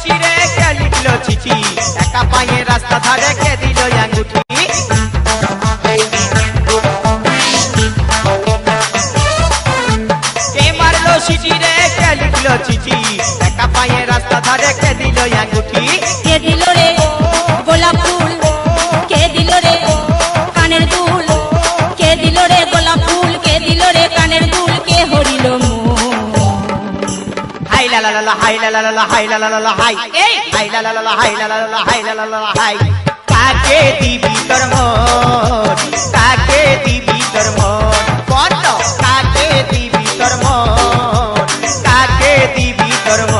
চিঠি রে কে লিখলো চিঠি একা পায়ে রাস্তা ধারে কে দিল আঙ্গুঠি কে মারলো চিঠি রে কে লিখলো চিঠি একা পায়ে রাস্তা ধারে কে দিল আঙ্গুঠি কে দিল রে গোলাপ ফুল কে দিল রে কানের দুল কে দিল রে গোলাপ ফুল কে দিল রে কানের দুল কে হরিল হাই লা লা লা হাই লা লা লা হাই লা লা লা হাই এই হাই লা লা লা হাই লা লা লা হাই লা লা লা হাই কাকে দিবি তোর মন কাকে দিবি তোর মন কত কাকে দিবি তোর মন কাকে দিবি তোর মন